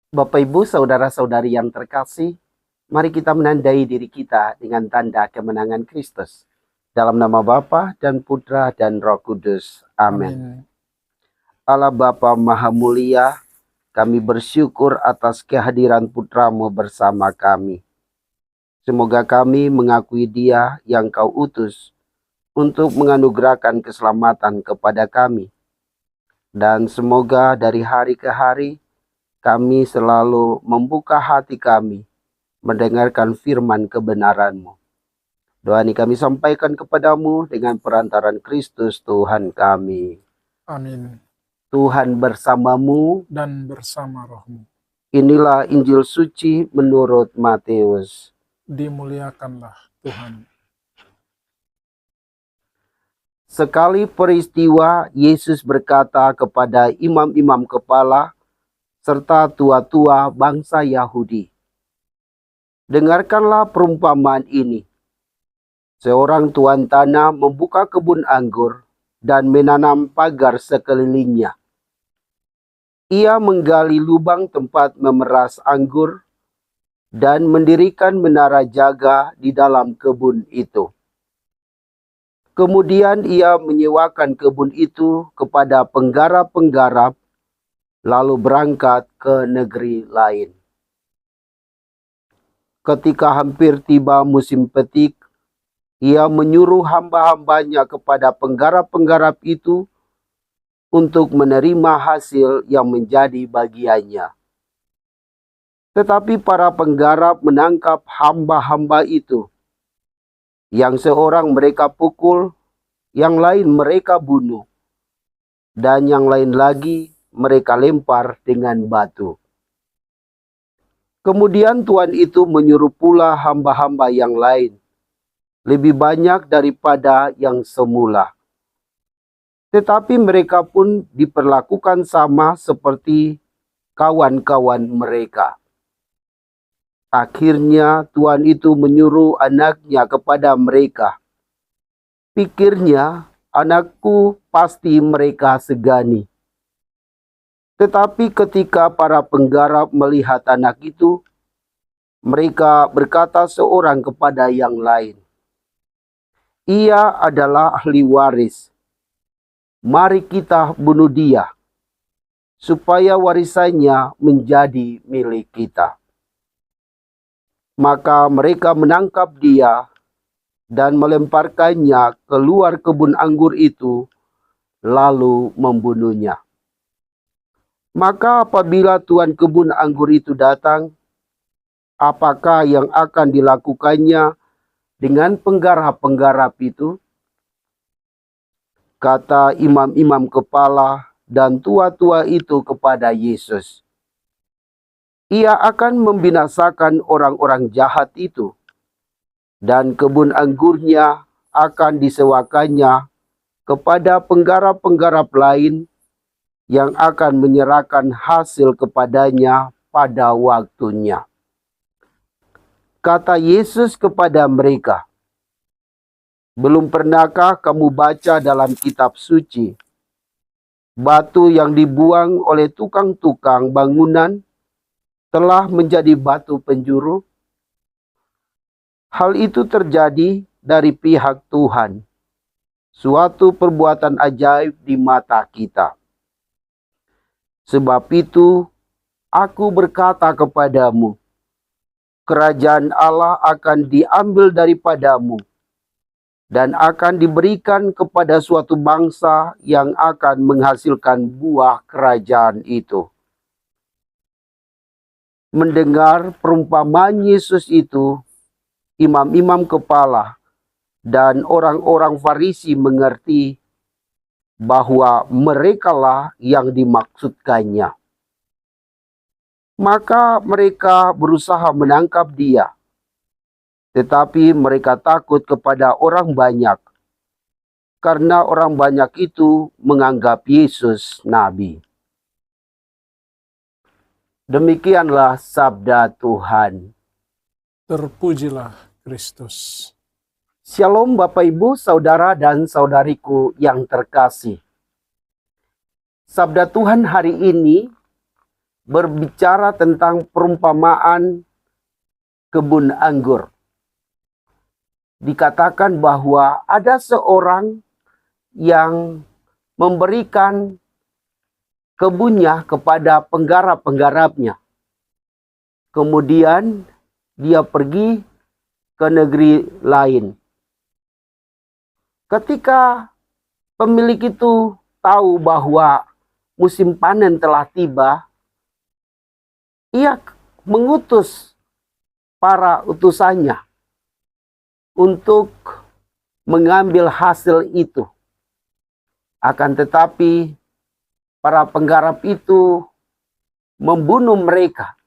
Bapak, Ibu, saudara-saudari yang terkasih, mari kita menandai diri kita dengan tanda kemenangan Kristus. Dalam nama Bapa dan Putra dan Roh Kudus. Amin. Amin. Allah Bapa Maha Mulia, kami bersyukur atas kehadiran Putramu bersama kami. Semoga kami mengakui Dia yang Kau utus untuk menganugerahkan keselamatan kepada kami. Dan semoga dari hari ke hari, kami selalu membuka hati kami mendengarkan firman kebenaran-Mu. Doa ini kami sampaikan kepadamu dengan perantaran Kristus Tuhan kami. Amin. Tuhan bersamamu Dan bersama rohmu. Inilah Injil suci menurut Matius. Dimuliakanlah Tuhan. Sekali peristiwa, Yesus berkata kepada imam-imam kepala serta tua-tua bangsa Yahudi, "Dengarkanlah perumpamaan ini. Seorang tuan tanah membuka kebun anggur dan menanam pagar sekelilingnya. Ia menggali lubang tempat memeras anggur dan mendirikan menara jaga di dalam kebun itu. Kemudian ia menyewakan kebun itu kepada penggarap-penggarap, lalu berangkat ke negeri lain. Ketika hampir tiba musim petik, ia menyuruh hamba-hambanya kepada penggarap-penggarap itu untuk menerima hasil yang menjadi bagiannya. Tetapi para penggarap menangkap hamba-hamba itu. Yang seorang mereka pukul, yang lain mereka bunuh, dan yang lain lagi mereka lempar dengan batu. Kemudian tuan itu menyuruh pula hamba-hamba yang lain, lebih banyak daripada yang semula. Tetapi mereka pun diperlakukan sama seperti kawan-kawan mereka. Akhirnya tuan itu menyuruh anaknya kepada mereka. Pikirnya, anakku pasti mereka segani. Tetapi ketika para penggarap melihat anak itu, mereka berkata seorang kepada yang lain, "Ia adalah ahli waris. Mari kita bunuh dia, supaya warisannya menjadi milik kita." Maka mereka menangkap dia dan melemparkannya keluar kebun anggur itu, lalu membunuhnya. Maka apabila tuan kebun anggur itu datang, apakah yang akan dilakukannya dengan penggarap-penggarap itu? Kata imam-imam kepala dan tua-tua itu kepada Yesus, "Ia akan membinasakan orang-orang jahat itu, dan kebun anggurnya akan disewakannya kepada penggarap-penggarap lain yang akan menyerahkan hasil kepadanya pada waktunya." Kata Yesus kepada mereka, "Belum pernahkah kamu baca dalam kitab suci, batu yang dibuang oleh tukang-tukang bangunan telah menjadi batu penjuru? Hal itu terjadi dari pihak Tuhan, suatu perbuatan ajaib di mata kita. Sebab itu, aku berkata kepadamu, kerajaan Allah akan diambil daripadamu dan akan diberikan kepada suatu bangsa yang akan menghasilkan buah kerajaan itu." Mendengar perumpamaan Yesus itu, imam-imam kepala dan orang-orang Farisi mengerti bahwa merekalah yang dimaksudkannya. Maka mereka berusaha menangkap dia. Tetapi mereka takut kepada orang banyak, karena orang banyak itu menganggap Yesus nabi. Demikianlah sabda Tuhan. Terpujilah Kristus. Shalom Bapak Ibu, saudara dan saudariku yang terkasih. Sabda Tuhan hari ini berbicara tentang perumpamaan kebun anggur. Dikatakan bahwa ada seorang yang memberikan kebunnya kepada penggarap-penggarapnya. Kemudian dia pergi ke negeri lain. Ketika pemilik itu tahu bahwa musim panen telah tiba, ia mengutus para utusannya untuk mengambil hasil itu. Akan tetapi para penggarap itu membunuh mereka,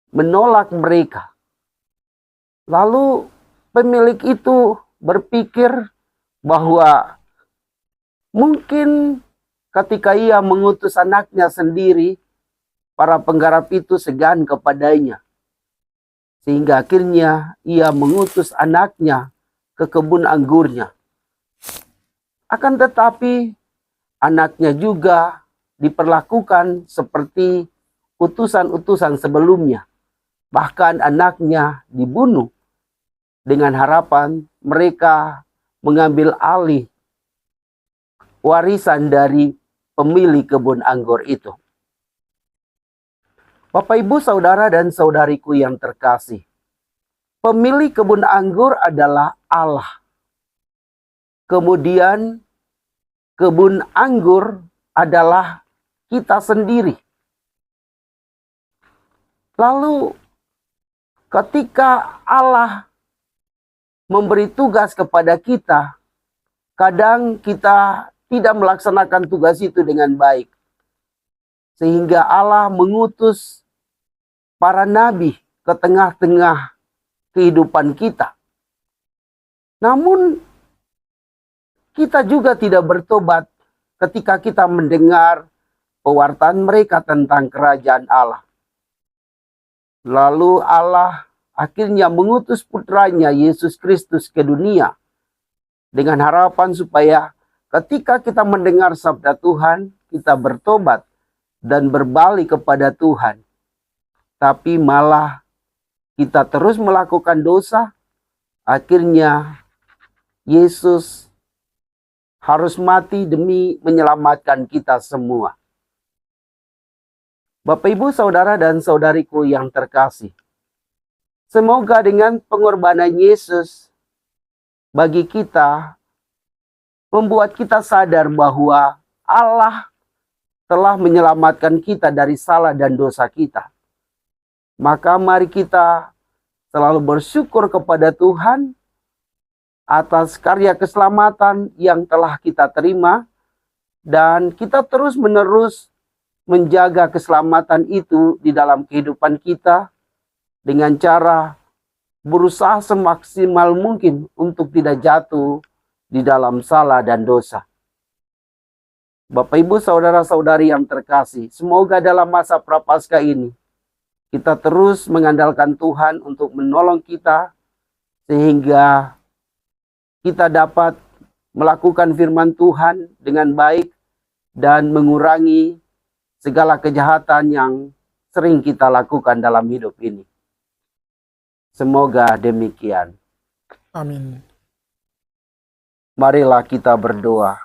menolak mereka. Lalu pemilik itu berpikir bahwa mungkin ketika ia mengutus anaknya sendiri, para penggarap itu segan kepadanya. Sehingga akhirnya ia mengutus anaknya ke kebun anggurnya. Akan tetapi anaknya juga diperlakukan seperti utusan-utusan sebelumnya. Bahkan anaknya dibunuh dengan harapan mereka mengambil alih warisan dari pemilik kebun anggur itu. Bapak, Ibu, Saudara, dan saudariku yang terkasih, pemilik kebun anggur adalah Allah. Kemudian kebun anggur adalah kita sendiri. Lalu ketika Allah memberi tugas kepada kita, kadang kita tidak melaksanakan tugas itu dengan baik. Sehingga Allah mengutus para nabi ke tengah-tengah kehidupan kita. Namun kita juga tidak bertobat ketika kita mendengar pewartaan mereka tentang kerajaan Allah. Lalu Allah akhirnya mengutus putranya Yesus Kristus ke dunia dengan harapan supaya ketika kita mendengar sabda Tuhan, kita bertobat dan berbalik kepada Tuhan. Tapi malah kita terus melakukan dosa, akhirnya Yesus harus mati demi menyelamatkan kita semua. Bapak, Ibu, Saudara, dan saudariku yang terkasih, semoga dengan pengorbanan Yesus bagi kita, membuat kita sadar bahwa Allah telah menyelamatkan kita dari salah dan dosa kita. Maka mari kita selalu bersyukur kepada Tuhan atas karya keselamatan yang telah kita terima, dan kita terus-menerus menjaga keselamatan itu di dalam kehidupan kita dengan cara berusaha semaksimal mungkin untuk tidak jatuh di dalam salah dan dosa. Bapak, Ibu, Saudara-saudari yang terkasih, semoga dalam masa Prapaskah ini kita terus mengandalkan Tuhan untuk menolong kita sehingga kita dapat melakukan firman Tuhan dengan baik dan mengurangi segala kejahatan yang sering kita lakukan dalam hidup ini. Semoga demikian. Amin. Marilah kita berdoa.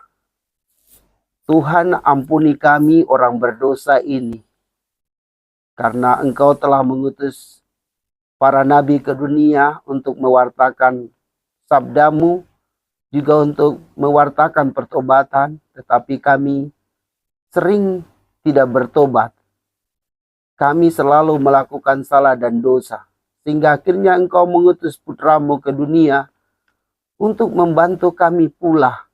Tuhan, ampuni kami orang berdosa ini, karena Engkau telah mengutus para nabi ke dunia untuk mewartakan sabdamu, juga untuk mewartakan pertobatan, tetapi kami sering tidak bertobat. Kami selalu melakukan salah dan dosa, sehingga akhirnya Engkau mengutus putramu ke dunia untuk membantu kami pula.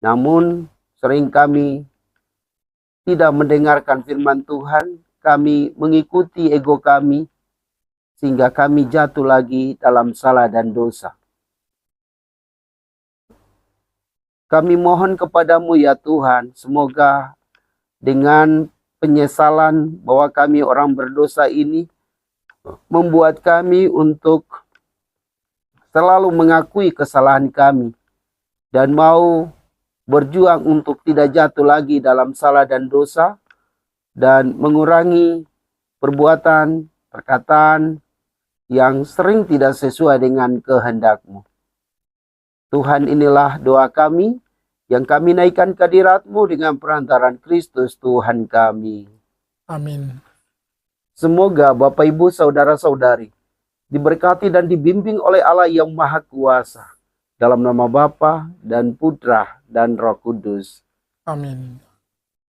Namun sering kami tidak mendengarkan firman Tuhan, kami mengikuti ego kami, sehingga kami jatuh lagi dalam salah dan dosa. Kami mohon kepadamu ya Tuhan, semoga dengan penyesalan bahwa kami orang berdosa ini, membuat kami untuk selalu mengakui kesalahan kami, dan mau berjuang untuk tidak jatuh lagi dalam salah dan dosa, dan mengurangi perbuatan, perkataan yang sering tidak sesuai dengan kehendak-Mu. Tuhan, inilah doa kami yang kami naikkan ke hadirat-Mu dengan perantaran Kristus Tuhan kami. Amin. Semoga Bapak, Ibu, Saudara-saudari diberkati dan dibimbing oleh Allah yang Maha Kuasa. Dalam nama Bapa dan Putra dan Roh Kudus. Amin.